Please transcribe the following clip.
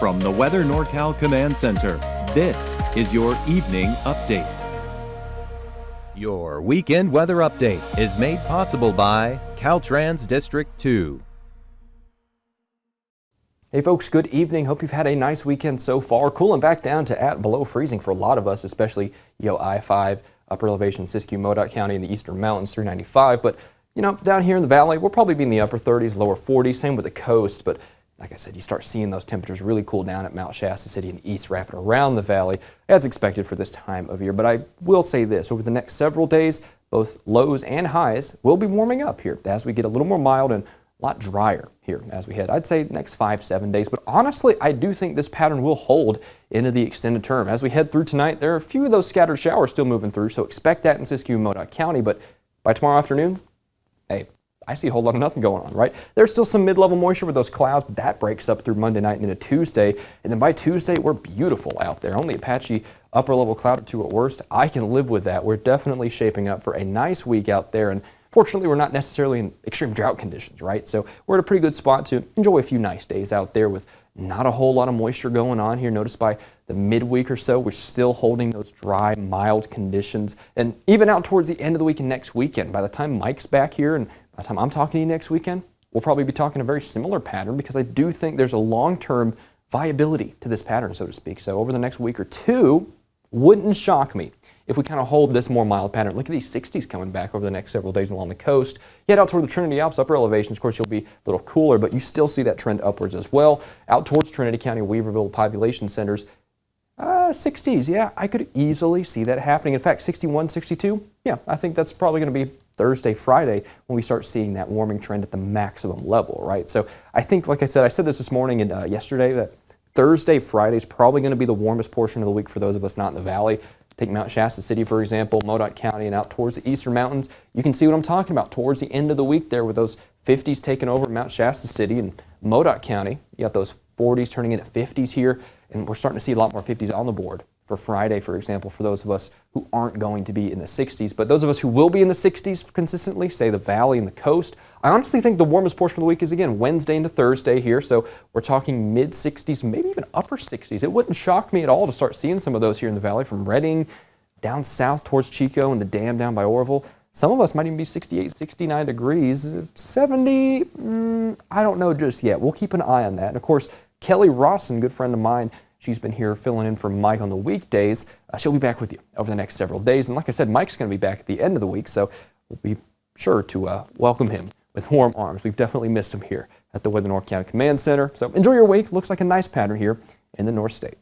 From the Weather NorCal Command Center, this is your evening update. Your weekend weather update is made possible by Caltrans District 2. Hey folks, good evening. Hope you've had a nice weekend so far. Cooling back down to at below freezing for a lot of us, especially I-5, upper elevation, Siskiyou, Modoc County, and the eastern mountains, 395. But down here in the valley, we'll probably be in the upper 30s, lower 40s. Same with the coast. But like I said, you start seeing those temperatures really cool down at Mount Shasta City and east, wrapping around the valley, as expected for this time of year. But I will say this, over the next several days, both lows and highs will be warming up here as we get a little more mild and a lot drier here as we head. I'd say next 5-7 days. But honestly, I do think this pattern will hold into the extended term. As we head through tonight, there are a few of those scattered showers still moving through, so expect that in Siskiyou, Modoc County. But by tomorrow afternoon, hey, I see a whole lot of nothing going on, right? There's still some mid-level moisture with those clouds, but that breaks up through Monday night and into Tuesday. And then by Tuesday, we're beautiful out there. Only a patchy upper-level cloud or two at worst. I can live with that. We're definitely shaping up for a nice week out there. And fortunately, we're not necessarily in extreme drought conditions, right? So we're at a pretty good spot to enjoy a few nice days out there with not a whole lot of moisture going on here. Notice by the midweek or so, we're still holding those dry, mild conditions. And even out towards the end of the week and next weekend, by the time Mike's back here and by the time I'm talking to you next weekend, we'll probably be talking a very similar pattern because I do think there's a long-term viability to this pattern, so to speak. So over the next week or two, wouldn't shock me if we kind of hold this more mild pattern. Look at these 60s coming back over the next several days along the coast. Head out toward the Trinity Alps, upper elevations. Of course, you'll be a little cooler, but you still see that trend upwards as well. Out towards Trinity County, Weaverville population centers, 60s. Yeah, I could easily see that happening. In fact, 61, 62, yeah, I think that's probably going to be Thursday, Friday when we start seeing that warming trend at the maximum level, right? So I think, like I said this morning and yesterday, that Thursday, Friday is probably going to be the warmest portion of the week for those of us not in the valley. Take Mount Shasta City, for example, Modoc County, and out towards the eastern mountains. You can see what I'm talking about towards the end of the week there with those 50s taking over Mount Shasta City and Modoc County. You got those 40s turning into 50s here, and we're starting to see a lot more 50s on the board for Friday, for example, for those of us who aren't going to be in the 60s. But those of us who will be in the 60s consistently, say the valley and the coast, I honestly think the warmest portion of the week is, again, Wednesday into Thursday here. So we're talking mid-60s, maybe even upper 60s. It wouldn't shock me at all to start seeing some of those here in the valley from Redding down south towards Chico and the dam down by Orville. Some of us might even be 68, 69 degrees. 70, I don't know just yet. We'll keep an eye on that. And of course, Kelly Rawson, good friend of mine, she's been here filling in for Mike on the weekdays. She'll be back with you over the next several days. And like I said, Mike's going to be back at the end of the week, so we'll be sure to welcome him with warm arms. We've definitely missed him here at the Weather NorCal Command Center. So enjoy your week. Looks like a nice pattern here in the North State.